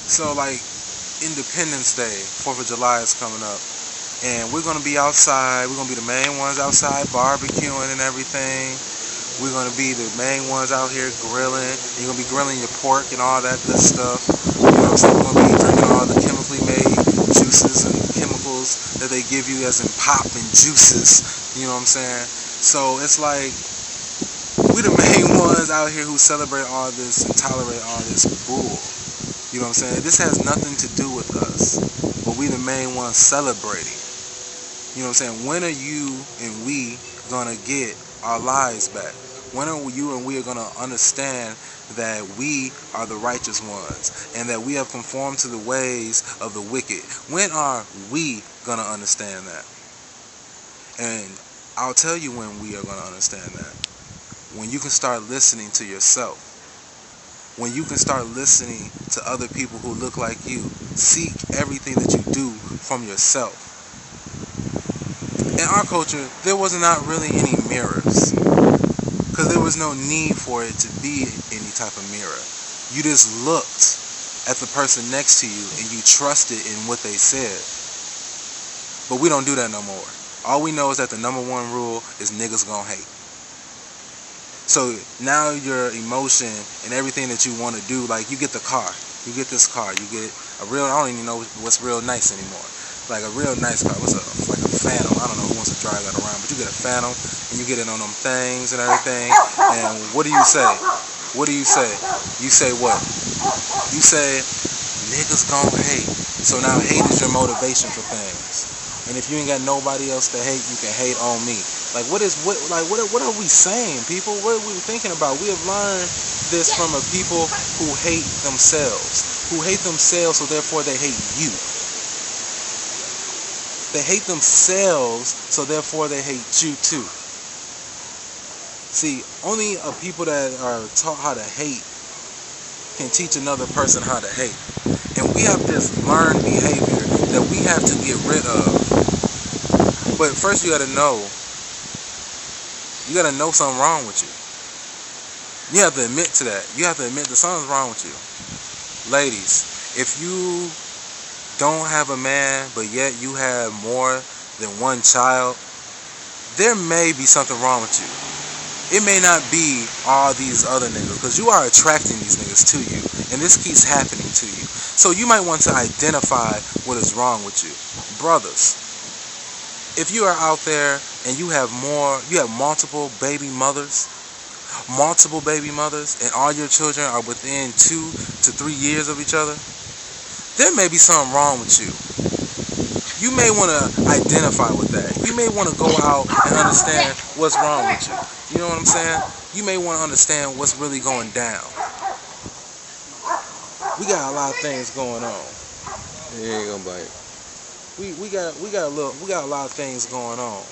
So like Independence Day, 4th of July is coming up. And we're going to be outside. We're going to be the main ones outside barbecuing and everything. We're going to be the main ones out here grilling. You're going to be grilling your pork and all that good stuff. You know what I'm saying? We're going to be drinking all the chemically made juices and chemicals that they give you as in pop and juices. You know what I'm saying? So it's like we the main ones out here who celebrate all this and tolerate all this bull. You know what I'm saying? This has nothing to do with us. But we the main ones celebrating. You know what I'm saying? When are you and we gonna get our lives back? When are you and we are gonna understand that we are the righteous ones and that we have conformed to the ways of the wicked? When are we gonna understand that? And I'll tell you when we are gonna understand that. When you can start listening to yourself. When you can start listening to other people who look like you. Seek everything that you do from yourself. In our culture, there was not really any mirrors because there was no need for it to be any type of mirror. You just looked at the person next to you and you trusted in what they said. But we don't do that no more. All we know is that the number one rule is niggas gonna hate. So now your emotion and everything that you want to do, like you get the car, you get this car, you get a real, I don't even know what's real nice anymore. Like a real nice car, like a Phantom. I don't know who wants to drive that around, but you get a Phantom and you get it on them things and everything. And what do you say? What do you say? You say what? You say niggas gon' hate. So now hate is your motivation for things. And if you ain't got nobody else to hate, you can hate on me. Like what are we saying, people? What are we thinking about? We have learned this from a people who hate themselves. Who hate themselves, so therefore they hate you. They hate themselves, so therefore they hate you too. See, only a people that are taught how to hate can teach another person how to hate. And we have this learned behavior that we have to get rid of. But first you gotta know something wrong with you. You have to admit to that. You have to admit that something's wrong with you. Ladies, if you don't have a man, but yet you have more than one child, there may be something wrong with you. It may not be all these other niggas, because you are attracting these niggas to you, and this keeps happening to you. So you might want to identify what is wrong with you. Brothers, if you are out there and you have multiple baby mothers, and all your children are within 2 to 3 years of each other, there may be something wrong with you. You may want to identify with that. You may want to go out and understand what's wrong with you. You know what I'm saying? You may want to understand what's really going down. We got a lot of things going on. He ain't gonna bite. We got a lot of things going on.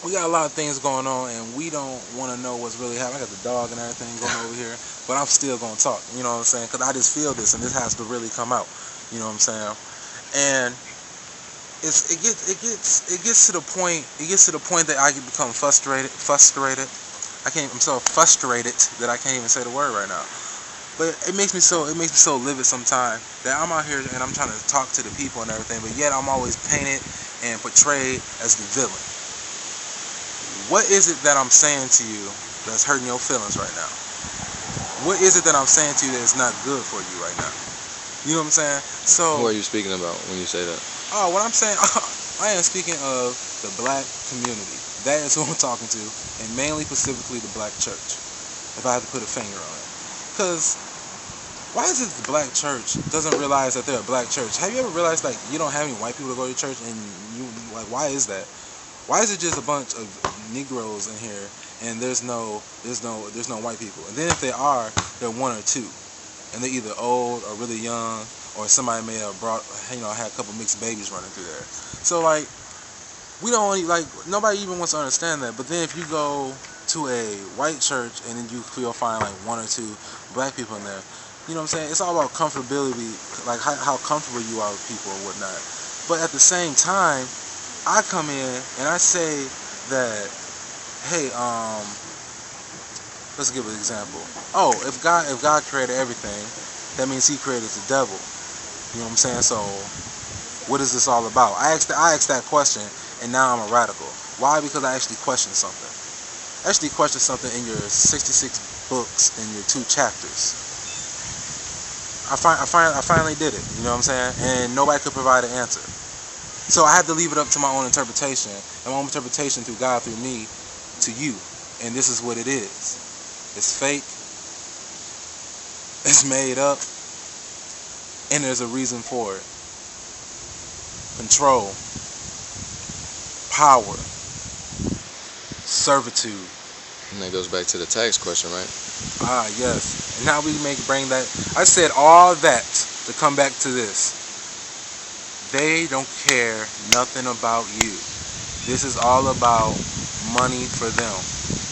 We got a lot of things going on, and we don't want to know what's really happening. I got the dog and everything going over here, but I'm still going to talk. You know what I'm saying? Because I just feel this, and this has to really come out. You know what I'm saying? And it gets to the point. It gets to the point that I can become frustrated. I'm so frustrated that I can't even say the word right now. But it makes me so livid sometimes that I'm out here and I'm trying to talk to the people and everything, but yet I'm always painted and portrayed as the villain. What is it that I'm saying to you that's hurting your feelings right now? What is it that I'm saying to you that is not good for you right now? You know what I'm saying? So Who are you speaking about when you say that? Oh, what I'm saying, I am speaking of the black community. That is who I'm talking to, and mainly specifically the black church, if I have to put a finger on it. Because why is it the black church doesn't realize that they're a black church? Have you ever realized, like, you don't have any white people to go to church, and you like, why is that? Why is it just a bunch of Negroes in here, and there's no white people? And then if they are, they're one or two, and they're either old or really young, or somebody may have had a couple mixed babies running through there. So like, nobody even wants to understand that. But then if you go to a white church and then you'll find like one or two black people in there, you know what I'm saying? It's all about comfortability, like how comfortable you are with people or whatnot. But at the same time, I come in and I say that, hey, let's give an example. Oh, if God created everything, that means He created the devil. You know what I'm saying? So, what is this all about? I asked that question, and now I'm a radical. Why? Because I actually questioned something. I actually questioned something in your 66 books in your 2 chapters. I finally did it. You know what I'm saying? And nobody could provide an answer. So I had to leave it up to my own interpretation, and my own interpretation through God, through me, to you. And this is what it is. It's fake. It's made up. And there's a reason for it. Control. Power. Servitude. And that goes back to the tax question, right? Ah, yes. And now we bring that. I said all that to come back to this. They don't care nothing about you. This is all about money for them.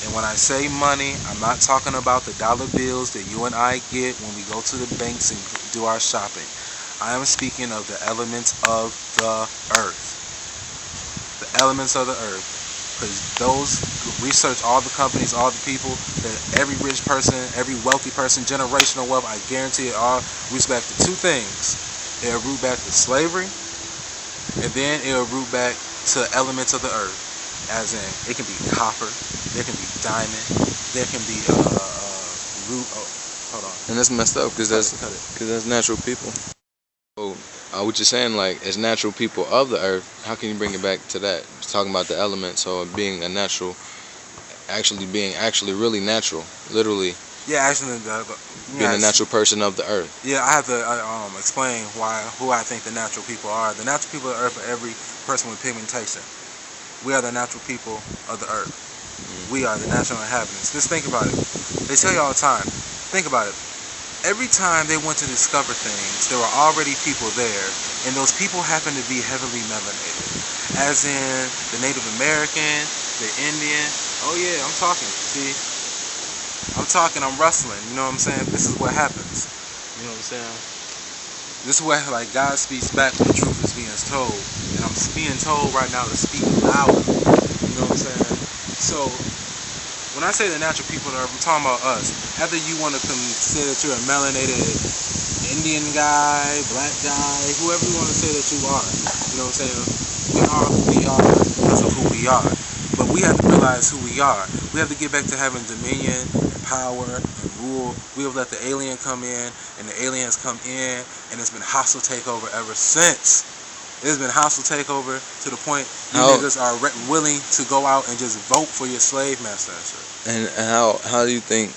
And when I say money, I'm not talking about the dollar bills that you and I get when we go to the banks and do our shopping. I am speaking of the elements of the earth. The elements of the earth. Because those, research all the companies, all the people, that every rich person, every wealthy person, generational wealth, I guarantee it all roots back to 2 things. It'll root back to slavery, and then it'll root back to elements of the earth. As in, it can be copper, there can be diamond, there can be hold on. And that's messed up because that's natural people. So, what you're saying, like, as natural people of the earth, how can you bring it back to that? It's talking about the elements, so being a natural, being really natural, literally. Yeah, actually, being a natural person of the earth. Yeah, I have to explain who I think the natural people are. The natural people of the earth are every person with pigmentation. We are the natural people of the earth. We are the natural inhabitants. Just think about it. They tell you all the time. Think about it. Every time they went to discover things, there were already people there, and those people happen to be heavily melanated. As in the Native American, the Indian. Oh yeah, I'm talking. See? I'm wrestling. You know what I'm saying? This is what happens. You know what I'm saying? This is where, like, God speaks back when the truth is being told. And I'm being told right now to speak louder. You know what I'm saying? So, when I say the natural people, I'm talking about us. After you want to consider that you're a melanated Indian guy, black guy, whoever you want to say that you are. You know what I'm saying? We are who we are because of who we are. But we have to realize who we are. We have to get back to having dominion and power and rule. We have let the alien come in, and the aliens come in, and it's been hostile takeover ever since. It's been hostile takeover to the point you niggas are willing to go out and just vote for your slave master and shit. And how do you think?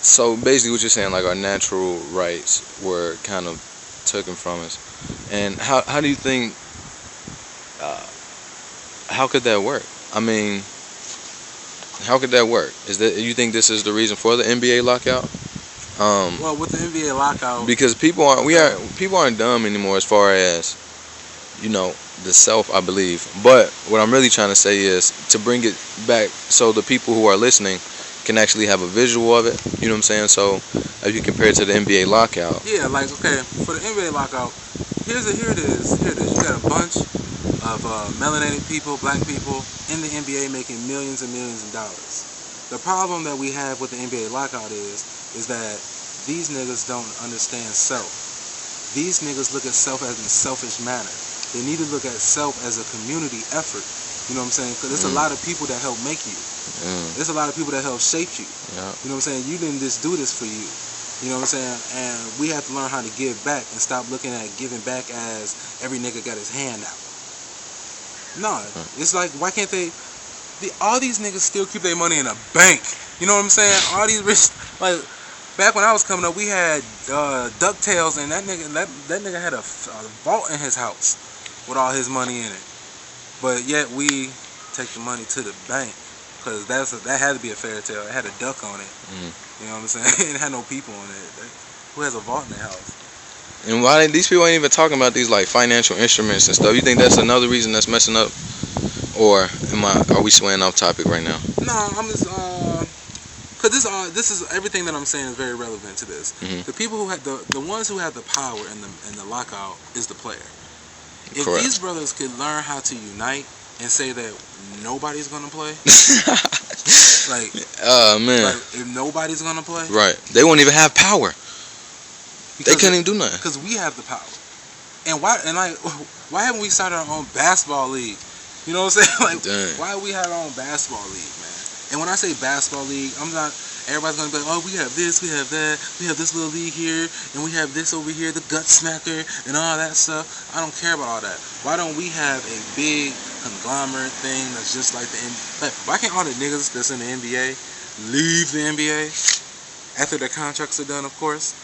So basically, what you're saying, like, our natural rights were kind of taken from us, and how do you think? How could that work? I mean, how could that work? Is that, you think this is the reason for the NBA lockout? Well, with the NBA lockout, because people aren't dumb anymore as far as, you know, the self, I believe. But what I'm really trying to say is to bring it back so the people who are listening can actually have a visual of it. You know what I'm saying? So if you compare it to the NBA lockout. Yeah, like, okay, for the NBA lockout, here it is. You got a bunch of melanated people, black people in the NBA making millions and millions of dollars. The problem that we have with the NBA lockout is that these niggas don't understand self. These niggas look at self as in a selfish manner. They need to look at self as a community effort. You know what I'm saying? Because there's a lot of people that help make you. There's a lot of people that help shape you. Yeah. You know what I'm saying? You didn't just do this for you. You know what I'm saying? And we have to learn how to give back and stop looking at giving back as every nigga got his hand out. No, it's like, why can't all these niggas still keep their money in a bank? You know what I'm saying? All these rich, like, back when I was coming up, we had DuckTales, and that nigga had a vault in his house with all his money in it. But yet we take the money to the bank because that had to be a fairy tale. It had a duck on it. You know what I'm saying? It had no people in it. Who has a vault in their house? And why these people ain't even talking about these, like, financial instruments and stuff? You think that's another reason that's messing up, or are we swaying off topic right now? No, I'm just because this is everything that I'm saying is very relevant to this. The people who had the ones who have the power in the lockout is the player. If Correct. These brothers could learn how to unite and say that nobody's gonna play, Like, man. like if nobody's gonna play, Right. They won't even have power. They because couldn't even do nothing. because we have the power. And why haven't we started our own basketball league? You know what I'm saying? Like, Dang. why we have our own basketball league, man? And when I say basketball league, I'm not. Everybody's gonna be like, oh, we have this, we have that, we have this little league here, and we have this over here, the gut smacker, and all that stuff. I don't care about all that. Why don't we have a big conglomerate thing that's just like the NBA? Like, why can't all the niggas that's in the NBA leave the NBA after their contracts are done, of course,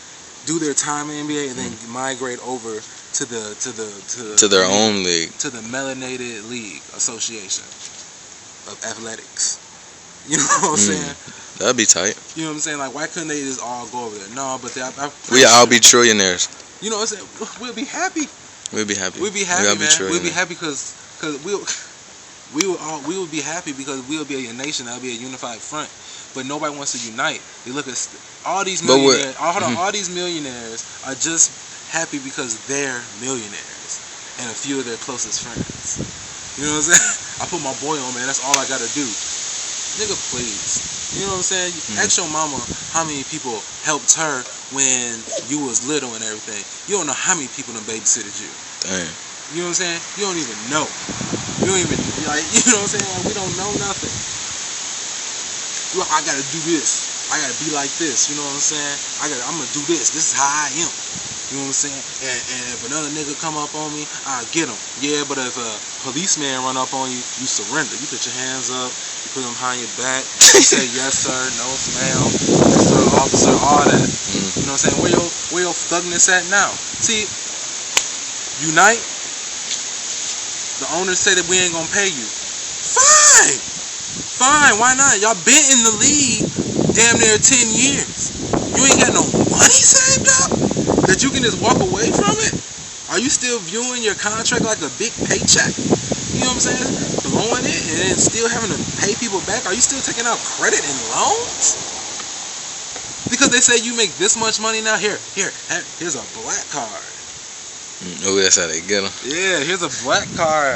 do their time in the NBA, and then migrate over to their own league, to the Melanated League Association of Athletics? You know what I'm saying? That'd be tight. You know what I'm saying? Like, why couldn't they just all go over there? No, but We all be trillionaires. You know what I'm saying? We'll be happy. We'll be happy. We'll be happy, man. We'll be trillionaires. happy because we will be happy because we'll be a nation that'll be a unified front. But nobody wants to unite. They look at all these millionaires. All these millionaires are just happy because they're millionaires and a few of their closest friends. You know what I'm saying? I put my boy on, man. That's all I gotta do. Nigga, please. You know what I'm saying? Ask your mama how many people helped her when you was little and everything. You don't know how many people done babysitted you. Damn. You know what I'm saying? You don't even know. You don't even, like, you know what I'm saying? Like, we don't know nothing. Look, I gotta do this. I gotta be like this. You know what I'm saying? I'm gonna do this. This is how I am. You know what I'm saying? And if another nigga come up on me, I'll get him. Yeah, but if a policeman run up on you, you surrender. You put your hands up, you put them behind your back, you say yes sir, no ma'am, yes sir, officer, all that. You know what I'm saying? Where your thugness at now? See, unite. The owners say that we ain't gonna pay you. Fine, why not? Y'all been in the league damn near 10 years. You ain't got no money saved up that you can just walk away from it? Are you still viewing your contract like a big paycheck? You know what I'm saying? Blowing it and then still having to pay people back? Are you still taking out credit and loans? Because they say you make this much money now. Here's a black card. Oh, that's how they get them. Yeah, here's a black card.